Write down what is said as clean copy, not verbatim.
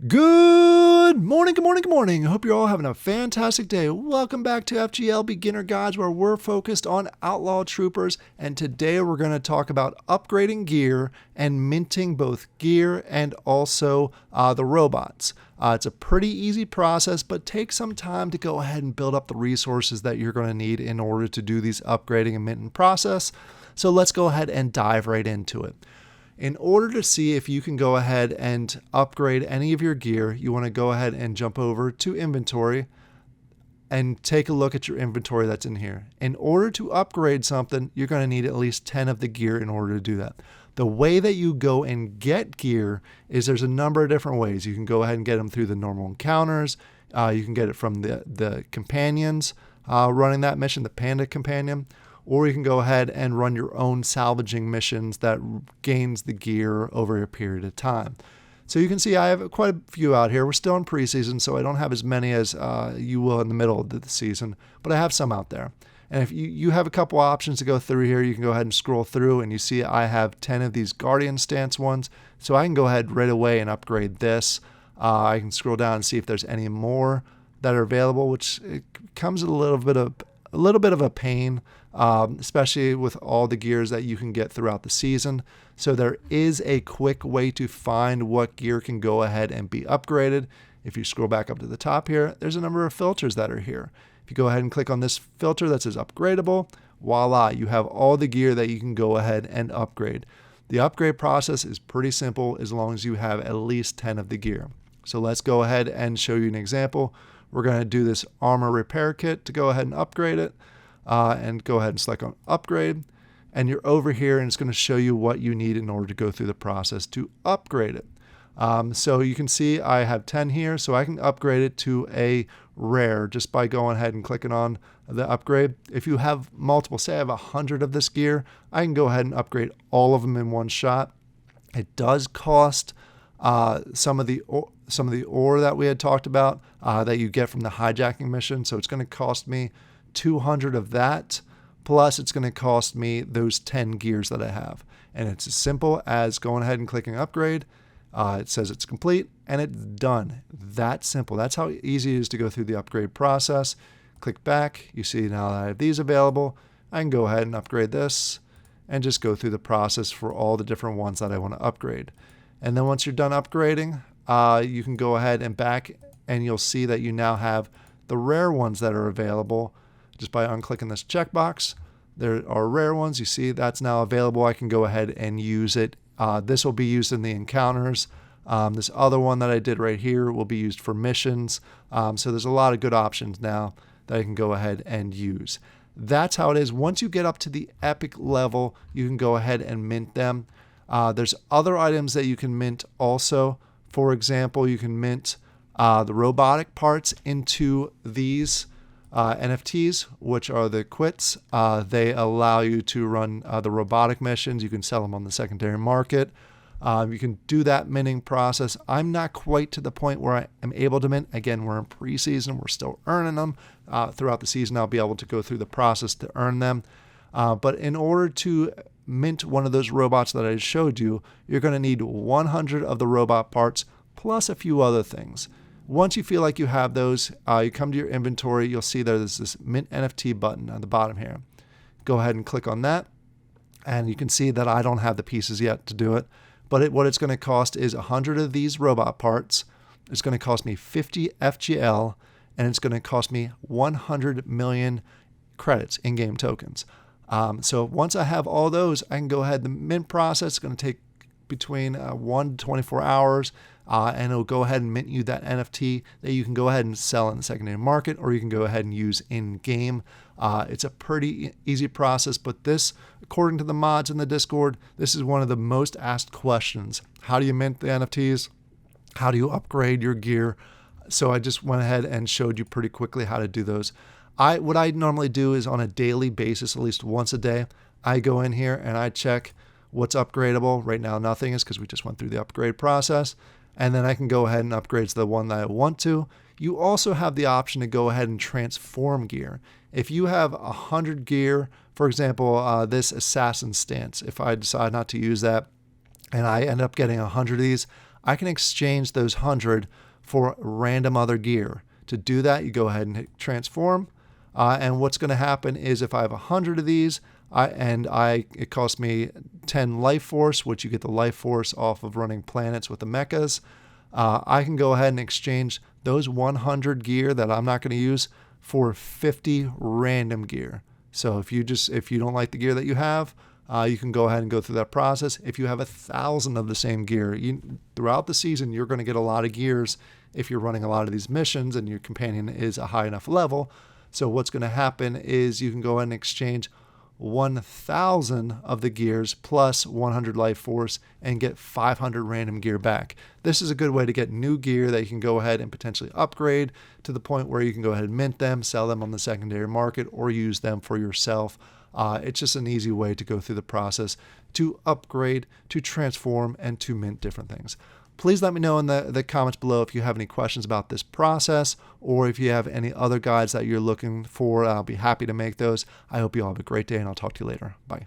Good morning, good morning, good morning. I hope you're all having a fantastic day. Welcome back to FGL Beginner Guides, where we're focused on Outlaw Troopers, and today we're going to talk about upgrading gear and minting both gear and also the robots. It's a pretty easy process, but takes some time to go ahead and build up the resources that you're going to need in order to do these upgrading and minting process. So let's go ahead and dive right into it. In order to see if you can go ahead and upgrade any of your gear, you want to go ahead and jump over to inventory and take a look at your inventory that's in here. In order to upgrade something, you're going to need at least 10 of the gear in order to do that. The way that you go and get gear is there's a number of different ways. You can go ahead and get them through the normal encounters. You can get it from the companions running that mission, the Panda Companion. Or you can go ahead and run your own salvaging missions that gains the gear over a period of time. So you can see I have quite a few out here. We're still in preseason, so I don't have as many as you will in the middle of the season, but I have some out there. And if you have a couple options to go through here, you can go ahead and scroll through, and you see I have 10 of these Guardian stance ones, so I can go ahead right away and upgrade this. I can scroll down and see if there's any more that are available, which it comes at a little bit of a pain, especially with all the gears that you can get throughout the season. So there is a quick way to find what gear can go ahead and be upgraded. If you scroll back up to the top here, there's a number of filters that are here. If you go ahead and click on this filter that says upgradable, voila, you have all the gear that you can go ahead and upgrade. The upgrade process is pretty simple as long as you have at least 10 of the gear. So let's go ahead and show you an example. We're going to do this armor repair kit to go ahead and upgrade it. And go ahead and select on upgrade, and you're over here, and it's going to show you what you need in order to go through the process to upgrade it. So you can see I have 10 here, so I can upgrade it to a rare just by going ahead and clicking on the upgrade. If you have multiple, say I have 100 of this gear, I can go ahead and upgrade all of them in one shot. It does cost some of the ore that we had talked about that you get from the hijacking mission, so it's going to cost me 200 of that, plus it's going to cost me those 10 gears that I have. And it's as simple as going ahead and clicking upgrade. It says it's complete and it's done. That simple. That's how easy it is to go through the upgrade process. Click back. You see now that I have these available. I can go ahead and upgrade this and just go through the process for all the different ones that I want to upgrade. And then once you're done upgrading, you can go ahead and back, and you'll see that you now have the rare ones that are available. Just by unclicking this checkbox, there are rare ones. You see that's now available. I can go ahead and use it. This will be used in the encounters. This other one that I did right here will be used for missions. So there's a lot of good options now that I can go ahead and use. That's how it is. Once you get up to the epic level, you can go ahead and mint them. There's other items that you can mint also. For example, you can mint the robotic parts into these NFTs, which are the quits. They allow you to run the robotic missions. You can sell them on the secondary market. You can do that minting process. I'm not quite to the point where I am able to mint. Again, we're in preseason. We're still earning them. Throughout the season, I'll be able to go through the process to earn them. But in order to mint one of those robots that I showed you, you're going to need 100 of the robot parts plus a few other things. Once you feel like you have those, you come to your inventory. You'll see there's this Mint NFT button on the bottom here. Go ahead and click on that, and you can see that I don't have the pieces yet to do it. But what it's going to cost is 100 of these robot parts. It's going to cost me 50 FGL, and it's going to cost me 100 million credits, in-game tokens. So once I have all those, I can go ahead. The mint process is going to take between 1 to 24 hours. And it'll go ahead and mint you that NFT that you can go ahead and sell in the secondary market, or you can go ahead and use in-game. It's a pretty easy process, but this, according to the mods in the Discord, this is one of the most asked questions. How do you mint the NFTs? How do you upgrade your gear? So I just went ahead and showed you pretty quickly how to do those. What I normally do is on a daily basis, at least once a day, I go in here and I check what's upgradable. Right now, nothing is because we just went through the upgrade process. And then I can go ahead and upgrade to the one that I want to. You also have the option to go ahead and transform gear. If you have 100 gear, for example, this assassin stance, if I decide not to use that and I end up getting 100 of these, I can exchange those 100 for random other gear. To do that, you go ahead and hit transform. And what's going to happen is if I have 100 of these, it costs me 10 life force, which you get the life force off of running planets with the mechas. I can go ahead and exchange those 100 gear that I'm not going to use for 50 random gear. So if you don't like the gear that you have, you can go ahead and go through that process. If you have 1,000 of the same gear, throughout the season, you're going to get a lot of gears if you're running a lot of these missions and your companion is a high enough level. So what's going to happen is you can go ahead and exchange 1,000 of the gears plus 100 life force and get 500 random gear back. This is a good way to get new gear that you can go ahead and potentially upgrade to the point where you can go ahead and mint them, sell them on the secondary market, or use them for yourself. It's just an easy way to go through the process to upgrade, to transform, and to mint different things. Please let me know in the comments below if you have any questions about this process, or if you have any other guides that you're looking for. I'll be happy to make those. I hope you all have a great day, and I'll talk to you later. Bye.